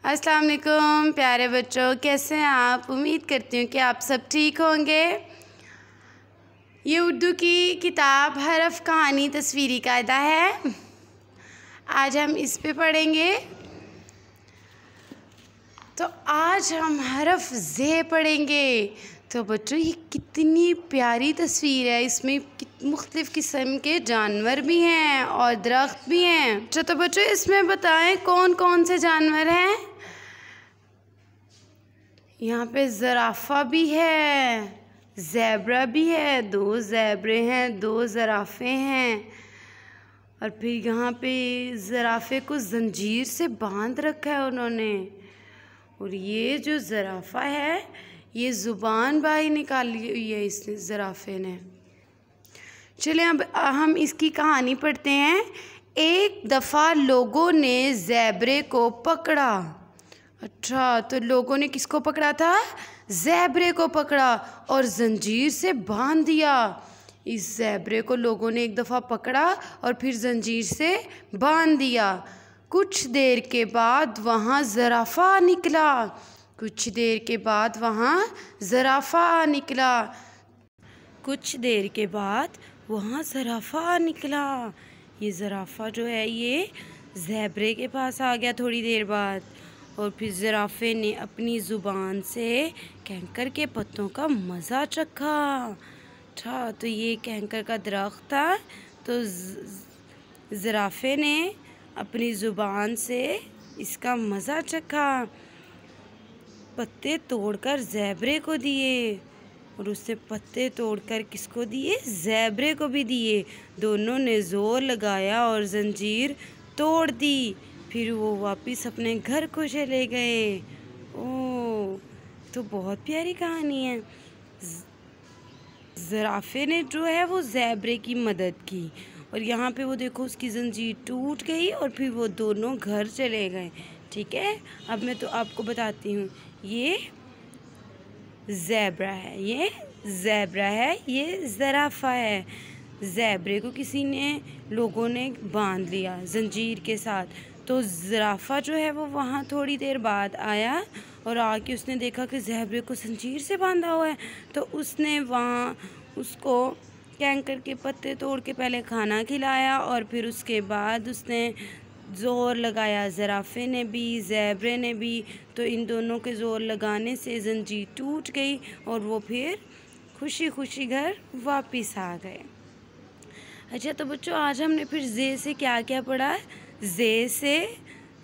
अस्सलाम वालेकुम प्यारे बच्चों, कैसे हैं आप। उम्मीद करती हूँ कि आप सब ठीक होंगे। ये उर्दू की किताब हरफ कहानी तस्वीरी कायदा है। आज हम इस पे पढ़ेंगे। तो आज हम हरफ ज़े पढ़ेंगे। तो बच्चों ये कितनी प्यारी तस्वीर है, इसमें मुख्तलिफ़ किस्म के जानवर भी हैं और दरख्त भी हैं। तो बच्चों इसमें बताएं कौन कौन से जानवर हैं। यहाँ पे ज़राफ़ा भी है, ज़ेब्रा भी है, 2 ज़ेब्रे हैं, 2 ज़राफ़े हैं। और फिर यहाँ पे ज़राफ़े को ज़ंजीर से बांध रखा है उन्होंने। और ये जो ज़राफ़ा है ये ज़ुबान बाहर निकाली हुई है इस ज़राफ़े ने। चलिए अब हम इसकी कहानी पढ़ते हैं। एक दफ़ा लोगों ने ज़ेब्रे को पकड़ा। अच्छा, तो लोगों ने किसको पकड़ा था? ज़ेब्रे को पकड़ा और ज़ंजीर से बांध दिया। इस ज़ेब्रे को लोगों ने एक दफ़ा पकड़ा और फिर ज़ंजीर से बांध दिया। कुछ देर के बाद वहाँ ज़राफ़ा निकला। कुछ देर के बाद वहाँ ज़राफ़ा निकला। कुछ देर के बाद वहाँ ज़राफ़ा निकला। ये ज़राफ़ा जो है ये ज़ेब्रे के पास आ गया थोड़ी देर बाद। और फिर ज़राफ़े ने अपनी ज़ुबान से कैंकर के पत्तों का मज़ा चखा। अच्छा, तो ये कैंकर का दरख्त था। तो ज़राफ़े ने अपनी ज़ुबान से इसका मज़ा चखा। पत्ते तोड़कर ज़ेब्रे को दिए और उससे पत्ते तोड़कर किसको दिए? ज़ेब्रे को भी दिए। दोनों ने ज़ोर लगाया और ज़ंजीर तोड़ दी। फिर वो वापस अपने घर को चले गए। ओह, तो बहुत प्यारी कहानी है। ज़राफ़े ने जो है वो ज़ेब्रे की मदद की और यहाँ पे वो देखो उसकी ज़ंजीर टूट गई और फिर वो दोनों घर चले गए। ठीक है, अब मैं तो आपको बताती हूँ। ये ज़ेब्रा है, ये ज़ेब्रा है, ये ज़राफ़ा है। ज़ेब्रे को लोगों ने बांध लिया ज़ंजीर के साथ। तो ज़राफ़ा जो है वो वहाँ थोड़ी देर बाद आया और आके उसने देखा कि ज़ेब्रे को ज़ंजीर से बांधा हुआ है। तो उसने वहाँ उसको कैंकर के पत्ते तोड़ के पहले खाना खिलाया और फिर उसके बाद उसने ज़ोर लगाया। ज़राफ़े ने भी, ज़ेब्रे ने भी। तो इन दोनों के ज़ोर लगाने से ज़ंजीर टूट गई और वो फिर खुशी खुशी घर वापस आ गए। अच्छा, तो बच्चों आज हमने फिर ज़े से क्या क्या पढ़ा? ज़े से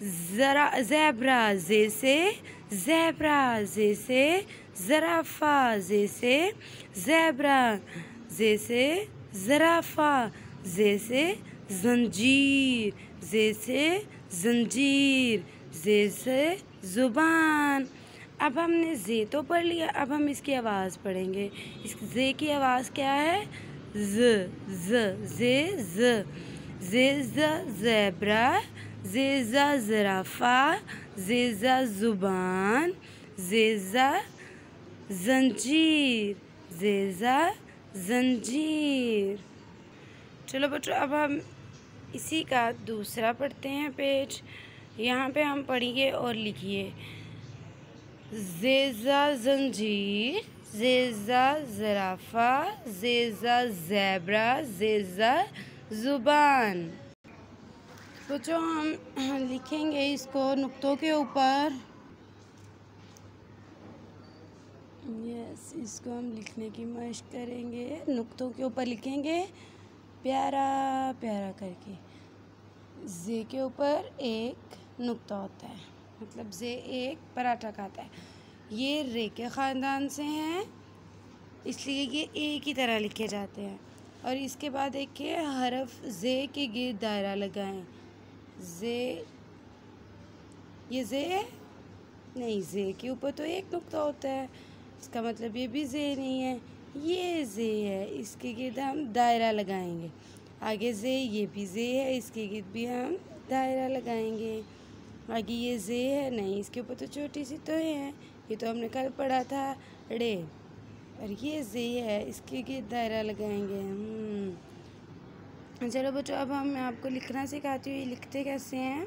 ज़ेब्रा, ज़े से ज़ेब्रा, ज़े से ज़राफ़ा, ज़े से ज़ेब्रा, ज़े से ज़राफ़ा, ज़े से ज़ंजीर, ज़े से ज़ंजीर, ज़े से ज़ुबान। अब हमने ज़े तो पढ़ लिया, अब हम इसकी आवाज़ पढ़ेंगे। इस ज़े की आवाज़ क्या है? ज़ ज़े ज़, ज़े ज़ेब्रा, ज़े ज़राफ़ा, ज़े ज़ुबान, ज़े ज़ंजीर, ज़े ज़ंजीर। चलो बच्चों अब हम इसी का दूसरा पढ़ते हैं पेज। यहाँ पे हम पढ़िए और लिखिए। ज़ेज़ा ज़ंजीर, ज़ेज़ा ज़राफ़ा, ज़ेज़ा ज़ेब्रा, ज़ेज़ा ज़ुबान। बच्चों हम लिखेंगे इसको नुक्तों के ऊपर। यस, इसको हम लिखने की मशक करेंगे। नुक्तों के ऊपर लिखेंगे प्यारा प्यारा करके। ज़े के ऊपर एक नुक्ता होता है, मतलब ज़े एक पराठा खाता है। ये रे के ख़ानदान से हैं इसलिए ये एक ही तरह लिखे जाते हैं। और इसके बाद देखिए हरफ ज़े के गिर्द दायरा लगाएं। ज़े, ये ज़े है नहीं, ज़े के ऊपर तो एक नुक्ता होता है, इसका मतलब ये भी ज़े नहीं है। ये ज़े है, इसके गिर्द हम दायरा लगाएंगे। आगे ज़े, ये भी ज़े है, इसके गिर्द भी हम दायरा लगाएंगे। आगे ये ज़े है नहीं, इसके ऊपर तो छोटी सी तो है, ये तो हमने कल पढ़ा था रे। और ये ज़े है, इसके गिर्द दायरा लगाएंगे। चलो बच्चों अब मैं आपको लिखना सिखाती हूँ। ये लिखते कैसे हैं?